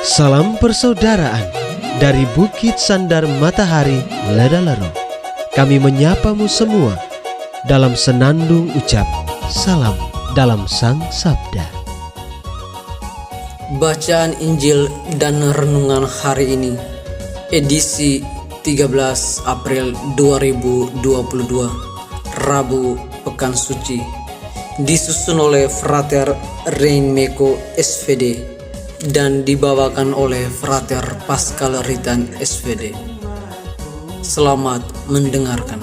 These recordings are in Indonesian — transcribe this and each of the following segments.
Salam persaudaraan dari Bukit Sandar Matahari Ledalero. Kami menyapamu semua dalam senandung ucap salam dalam Sang Sabda. Bacaan Injil dan renungan hari ini, edisi 13 April 2022, Rabu Pekan Suci, disusun oleh Frater Reinmeko SVD dan dibawakan oleh Frater Pascal Ritan SVD. Selamat mendengarkan.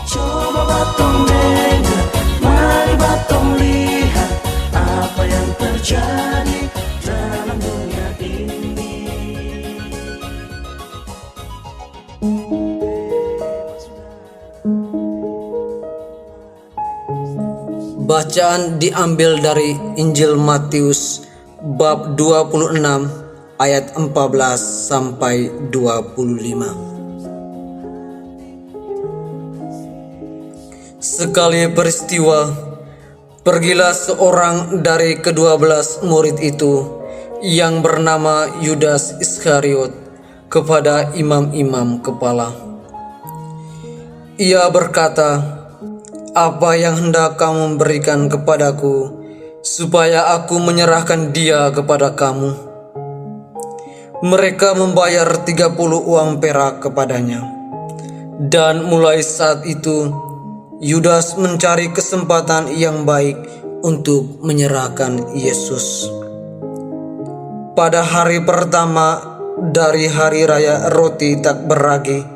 Coba batong dengar, mari batong lihat apa yang terjadi dalam dunia ini. Bacaan diambil dari Injil Matius bab 26 ayat 14 sampai 25. Sekali peristiwa, pergilah seorang dari ke-12 murid itu yang bernama Yudas Iskariot kepada imam-imam kepala. Ia berkata, "Apa yang hendak kamu berikan kepadaku, supaya aku menyerahkan dia kepada kamu?" Mereka membayar 30 uang perak kepadanya. Dan mulai saat itu, Yudas mencari kesempatan yang baik untuk menyerahkan Yesus. Pada hari pertama dari hari raya roti tak beragi,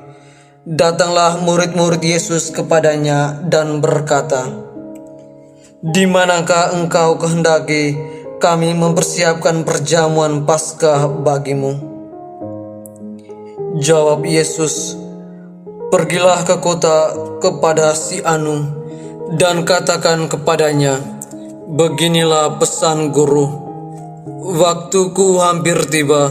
datanglah murid-murid Yesus kepadanya dan berkata, "Di manakah engkau kehendaki kami mempersiapkan perjamuan Paskah bagimu?" Jawab Yesus, "Pergilah ke kota kepada si Anu dan katakan kepadanya, beginilah pesan guru, waktuku hampir tiba.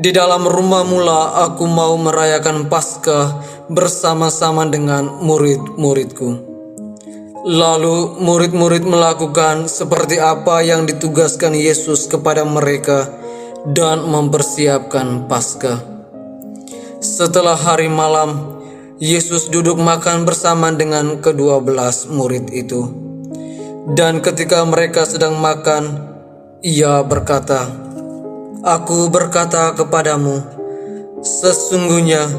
Di dalam rumahmu lah aku mau merayakan Paskah bersama-sama dengan murid-muridku." Lalu murid-murid melakukan seperti apa yang ditugaskan Yesus kepada mereka dan mempersiapkan Paskah. Setelah hari malam, Yesus duduk makan bersama dengan ke-12 murid itu. Dan ketika mereka sedang makan, Ia berkata, "Aku berkata kepadamu, sesungguhnya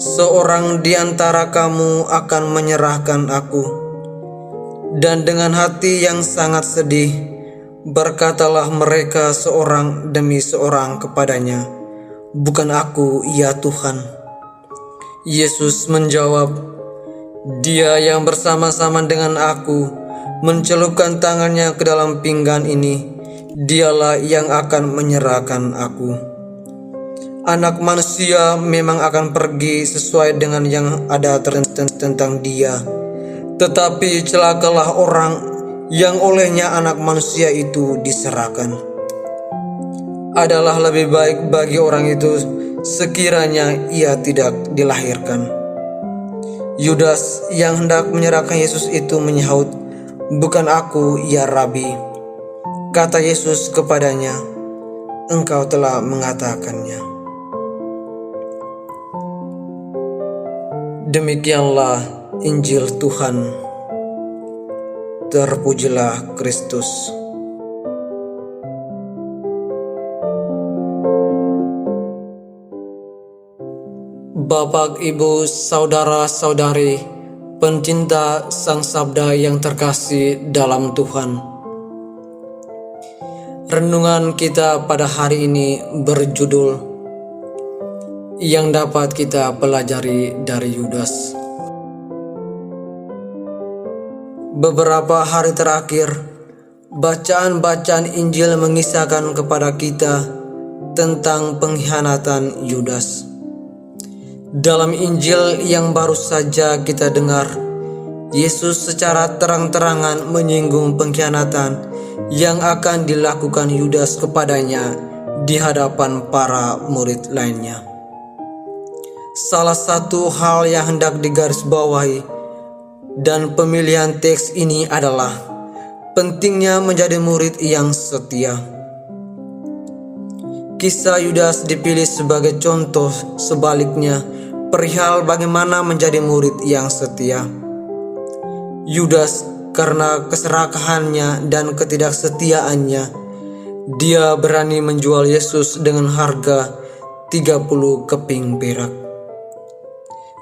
seorang di antara kamu akan menyerahkan aku." Dan dengan hati yang sangat sedih, berkatalah mereka seorang demi seorang kepadanya, "Bukan aku, ya Tuhan." Yesus menjawab, "Dia yang bersama-sama dengan aku mencelupkan tangannya ke dalam pinggan ini, dialah yang akan menyerahkan aku. Anak manusia memang akan pergi sesuai dengan yang ada tentang dia, tetapi celakalah orang yang olehnya anak manusia itu diserahkan. Adalah lebih baik bagi orang itu sekiranya ia tidak dilahirkan." Yudas yang hendak menyerahkan Yesus itu menyahut, "Bukan aku, ya Rabi." Kata Yesus kepadanya, "Engkau telah mengatakannya." Demikianlah Injil Tuhan. Terpujilah Kristus. Bapak, Ibu, saudara-saudari, pencinta Sang Sabda yang terkasih dalam Tuhan. Renungan kita pada hari ini berjudul yang dapat kita pelajari dari Yudas. Beberapa hari terakhir, bacaan-bacaan Injil mengisahkan kepada kita tentang pengkhianatan Yudas. Dalam Injil yang baru saja kita dengar, Yesus secara terang-terangan menyinggung pengkhianatan yang akan dilakukan Yudas kepadanya di hadapan para murid lainnya. Salah satu hal yang hendak digarisbawahi dan pemilihan teks ini adalah pentingnya menjadi murid yang setia. Kisah Yudas dipilih sebagai contoh sebaliknya perihal bagaimana menjadi murid yang setia. Yudas karena keserakahannya dan ketidaksetiaannya, dia berani menjual Yesus dengan harga 30 keping perak.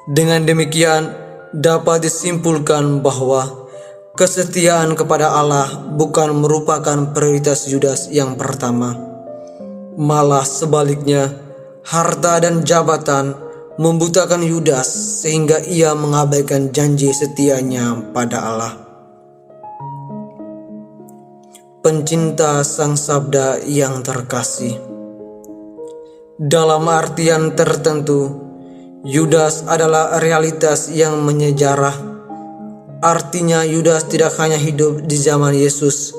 Dengan demikian dapat disimpulkan bahwa kesetiaan kepada Allah bukan merupakan prioritas Yudas yang pertama. Malah sebaliknya, harta dan jabatan membutakan Yudas sehingga ia mengabaikan janji setianya pada Allah. Pencinta Sang Sabda yang terkasih, dalam artian tertentu, Yudas adalah realitas yang menyejarah. Artinya Yudas tidak hanya hidup di zaman Yesus,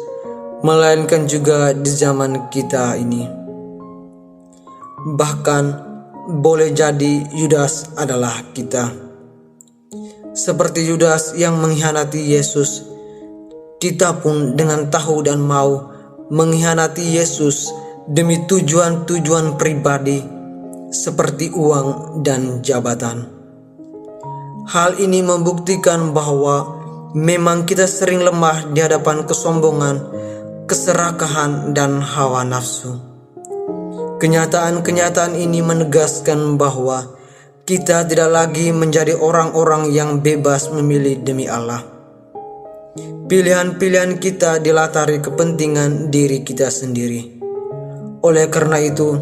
melainkan juga di zaman kita ini. Bahkan boleh jadi Yudas adalah kita. Seperti Yudas yang mengkhianati Yesus, kita pun dengan tahu dan mau mengkhianati Yesus demi tujuan-tujuan pribadi seperti uang dan jabatan. Hal ini membuktikan bahwa memang kita sering lemah di hadapan kesombongan, keserakahan, dan hawa nafsu. Kenyataan-kenyataan ini menegaskan bahwa kita tidak lagi menjadi orang-orang yang bebas memilih demi Allah. Pilihan-pilihan kita dilatari kepentingan diri kita sendiri. Oleh karena itu,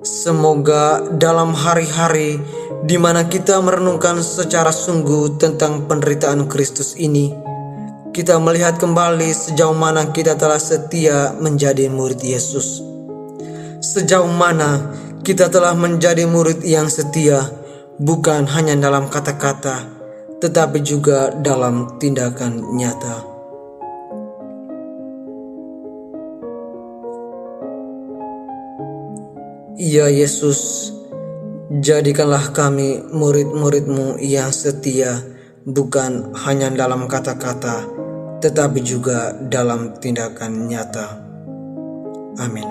semoga dalam hari-hari di mana kita merenungkan secara sungguh tentang penderitaan Kristus ini, kita melihat kembali sejauh mana kita telah setia menjadi murid Yesus. Sejauh mana kita telah menjadi murid yang setia, bukan hanya dalam kata-kata, tetapi juga dalam tindakan nyata. Ya Yesus, jadikanlah kami murid-murid-Mu yang setia, bukan hanya dalam kata-kata, tetapi juga dalam tindakan nyata. Amin.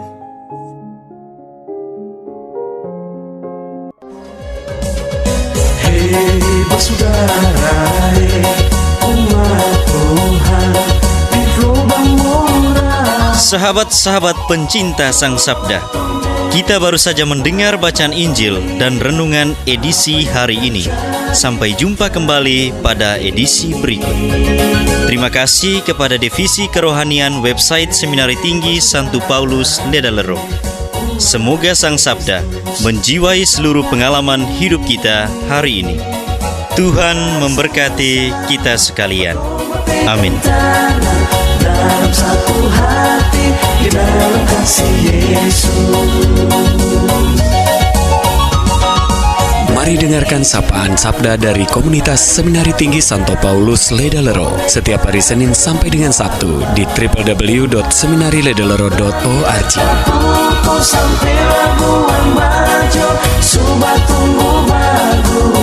Hei bersaudara, umat Tuhan di lubang murah. Sahabat-sahabat pencinta Sang Sabda, kita baru saja mendengar bacaan Injil dan renungan edisi hari ini. Sampai jumpa kembali pada edisi berikut. Terima kasih kepada Divisi Kerohanian website Seminari Tinggi Santo Paulus Ledalero. Semoga Sang Sabda menjiwai seluruh pengalaman hidup kita hari ini. Tuhan memberkati kita sekalian. Amin. Dalam satu hati, di dalam kasih Yesus. Mari dengarkan sapaan sabda dari komunitas Seminari Tinggi Santo Paulus Ledalero setiap hari Senin sampai dengan Sabtu di www.seminariledalero.org. Sampai labuan bajo, subat tunggu bagus.